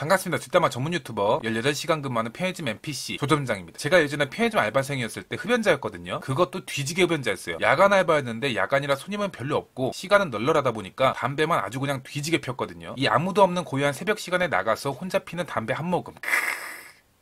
반갑습니다. 뒷담화 전문 유튜버 18시간 근무하는 편의점 NPC 조점장입니다. 제가 예전에 편의점 알바생이었을 때 흡연자였거든요. 그것도 뒤지게 흡연자였어요. 야간 알바였는데 야간이라 손님은 별로 없고 시간은 널널하다 보니까 담배만 아주 그냥 뒤지게 폈거든요. 이 아무도 없는 고요한 새벽 시간에 나가서 혼자 피는 담배 한 모금.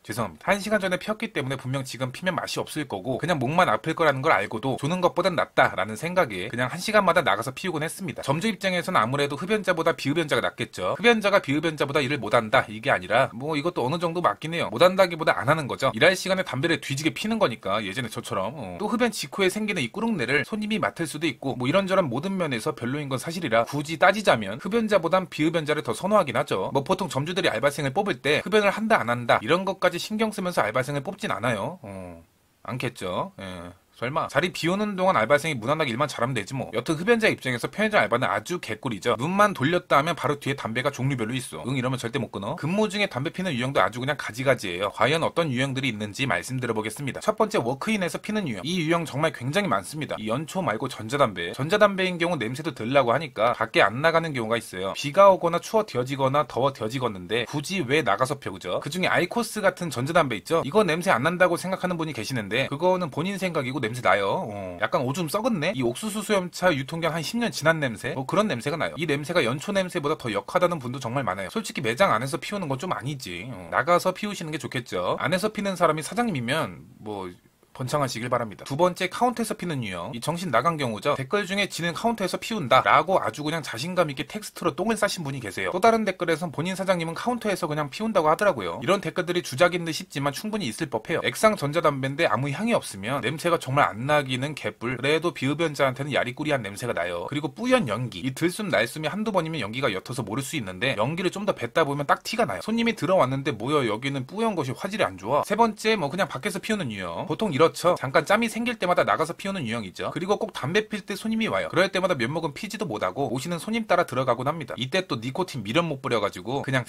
죄송합니다. 1시간 전에 피웠기 때문에 분명 지금 피면 맛이 없을 거고 그냥 목만 아플 거라는 걸 알고도 조는 것보단 낫다라는 생각에 그냥 1시간마다 나가서 피우곤 했습니다. 점주 입장에서는 아무래도 흡연자보다 비흡연자가 낫겠죠. 흡연자가 비흡연자보다 일을 못한다 이게 아니라 뭐 이것도 어느 정도 맞긴 해요. 못한다기보다 안 하는 거죠. 일할 시간에 담배를 뒤지게 피는 거니까 예전에 저처럼 또 흡연 직후에 생기는 이 꾸룩내를 손님이 맡을 수도 있고 뭐 이런저런 모든 면에서 별로인 건 사실이라 굳이 따지자면 흡연자보단 비흡연자를 더 선호하긴 하죠. 뭐 보통 점주들이 알바생을 뽑을 때 흡연을 한다 안 한다 이런 것까지 신경 쓰면서 알바생을 뽑진 않아요. 않겠죠. 예. 설마 자리 비우는 동안 알바생이 무난하게 일만 잘하면 되지 뭐. 여튼 흡연자 입장에서 편의점 알바는 아주 개꿀이죠. 눈만 돌렸다 하면 바로 뒤에 담배가 종류별로 있어. 이러면 절대 못 끊어. 근무 중에 담배 피는 유형도 아주 그냥 가지가지예요. 과연 어떤 유형들이 있는지 말씀드려보겠습니다. 첫 번째, 워크인에서 피는 유형. 이 유형 정말 굉장히 많습니다. 이 연초 말고 전자담배인 경우 냄새도 덜 나고 하니까 밖에 안 나가는 경우가 있어요. 비가 오거나 추워 데워지거나 더워 데워지겠는데 굳이 왜 나가서 펴, 그죠? 그중에 아이코스 같은 전자담배 있죠? 이거 냄새 안 난다고 생각하는 분이 계시는데 그거는 본인 생각이고 냄새 나요. 약간 오줌 썩었네? 이 옥수수 수염차 유통기한 한 10년 지난 냄새? 뭐 그런 냄새가 나요. 이 냄새가 연초 냄새보다 더 역하다는 분도 정말 많아요. 솔직히 매장 안에서 피우는 건 좀 아니지. 나가서 피우시는 게 좋겠죠. 안에서 피는 사람이 사장님이면 뭐 번창하시길 바랍니다. 두 번째, 카운터에서 피는 유형. 이 정신 나간 경우죠. 댓글 중에 지는 카운터에서 피운다 라고 아주 그냥 자신감 있게 텍스트로 똥을 싸신 분이 계세요. 또 다른 댓글에선 본인 사장님은 카운터에서 그냥 피운다고 하더라고요. 이런 댓글들이 주작인 듯 싶지만 충분히 있을 법해요. 액상 전자담배인데 아무 향이 없으면 냄새가 정말 안 나기는 개뿔. 그래도 비흡연자한테는 야리꾸리한 냄새가 나요. 그리고 뿌연 연기. 이 들숨 날숨이 한두 번이면 연기가 옅어서 모를 수 있는데 연기를 좀 더 뱉다 보면 딱 티가 나요. 손님이 들어왔는데 뭐야 여기는 뿌연 것이 화질이 안 좋아. 세 번째, 뭐 그냥 밖에서 피우는 유형. 보통 이렇죠. 잠깐 짬이 생길 때마다 나가서 피우는 유형이죠. 그리고 꼭 담배 필 때 손님이 와요. 그럴 때마다 면목은 피지도 못하고 오시는 손님 따라 들어가곤 합니다. 이때 또 니코틴 미련 못 뿌려가지고 그냥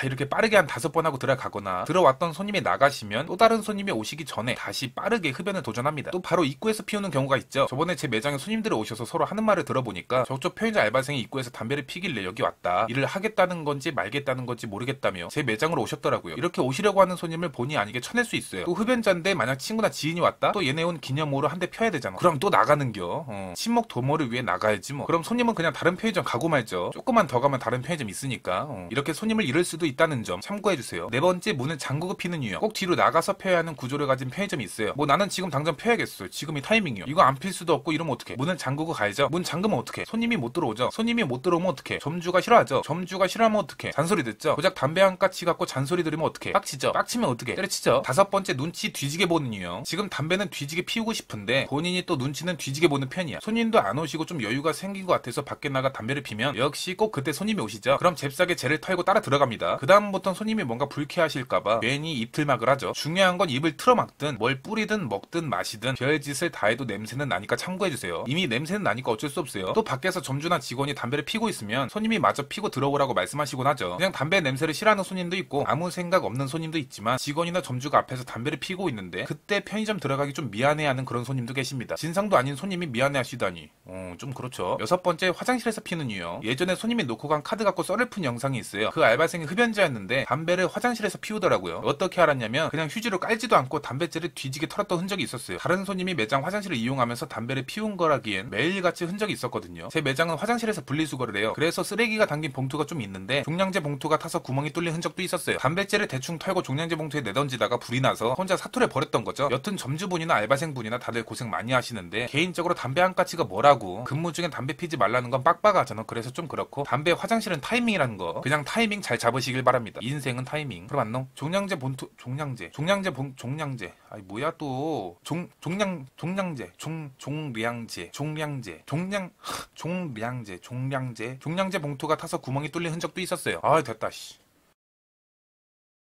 이렇게 빠르게 한 5번 하고 들어가거나 들어왔던 손님이 나가시면 또 다른 손님이 오시기 전에 다시 빠르게 흡연을 도전합니다. 또 바로 입구에서 피우는 경우가 있죠. 저번에 제 매장에 손님들이 오셔서 서로 하는 말을 들어보니까 저쪽 편의점 알바생이 입구에서 담배를 피길래 여기 왔다. 일을 하겠다는 건지 말겠다는 건지 모르겠다며 제 매장으로 오셨더라고요. 이렇게 오시려고 하는 손님을 본의 아니게 쳐낼 수 있어요. 또 흡연자인데 만약 친구나 지인이 왔다? 또 얘네 온 기념으로 한 대 펴야 되잖아. 그럼 또 나가는겨. 친목 도모를 위해 나가야지 뭐. 그럼 손님은 그냥 다른 편의점 가고 말죠. 조금만 더 가면 다른 편의점 있으니까. 이렇게 손님을 잃을 수도 있다는 점 참고해주세요. 네 번째, 문을 잠그고 피는 유형. 꼭 뒤로 나가서 펴야 하는 구조를 가진 편의점이 있어요. 뭐 나는 지금 당장 펴야겠어. 지금이 타이밍이요. 이거 안 필 수도 없고 이러면 어떡해. 문을 잠그고 가야죠. 문 잠그면 어떡해. 손님이 못 들어오죠. 손님이 못 들어오면 어떡해. 점주가 싫어하죠. 점주가 싫어하면 어떡해. 잔소리 듣죠. 고작 담배 한 까치 갖고 잔소리 들으면 어떡해. 빡치죠. 빡치면 어떡해. 때려치죠. 다섯 번째, 눈치 뒤지게 보는 유형. 지금 담배는 뒤지게 피우고 싶은데 본인이 또 눈치는 뒤지게 보는 편이야. 손님도 안 오시고 좀 여유가 생긴 것 같아서 밖에 나가 담배를 피면 역시 꼭 그때 손님이 오시죠. 그럼 잽싸게 쟤를 털고 따라 들어갑니다. 그 다음부터는 손님이 뭔가 불쾌하실까봐 괜히 입틀막을 하죠. 중요한 건 입을 틀어막든 뭘 뿌리든 먹든 마시든 별짓을 다 해도 냄새는 나니까 참고해주세요. 이미 냄새는 나니까 어쩔 수 없어요. 또 밖에서 점주나 직원이 담배를 피고 있으면 손님이 마저 피고 들어오라고 말씀하시곤 하죠. 그냥 담배 냄새를 싫어하는 손님도 있고 아무 생각 없는 손님도 있지만 직원이나 점주가 앞에서 담배를 피고 있는데 그때 편의점 들어가기 좀 미안해하는 그런 손님도 계십니다. 진상도 아닌 손님이 미안해하시다니 좀 그렇죠. 여섯 번째, 화장실에서 피는 유형. 예전에 손님이 놓고 간 카드 갖고 썰을 푼 영상이 있어요. 그 알바생이 흡연자였는데 담배를 화장실에서 피우더라고요. 어떻게 알았냐면 그냥 휴지로 깔지도 않고 담배째를 뒤지게 털었던 흔적이 있었어요. 다른 손님이 매장 화장실을 이용하면서 담배를 피운 거라기엔 매일같이 흔적이 있었거든요. 제 매장은 화장실에서 분리수거를 해요. 그래서 쓰레기가 담긴 봉투가 좀 있는데 종량제 봉투가 타서 구멍이 뚫린 흔적도 있었어요. 담배째를 대충 털고 종량제 봉투에 내던지다가 불이 나서 혼자 사투를 벌였던 거죠. 여튼 점주분이나 알바생분이나 다들 고생 많이 하시는데 개인적으로 담배 한 까치가 뭐라고. 근무 중엔 담배 피지 말라는 건 빡빡하잖아. 그래서 좀 그렇고 담배 화장실은 타이밍이라는 거 그냥 타이밍 잘 잡으시길 바랍니다. 인생은 타이밍. 그럼 안녕? 종량제 봉투 종량제 아이 뭐야 또 종량제 봉투가 타서 구멍이 뚫린 흔적도 있었어요. 아 됐다 씨.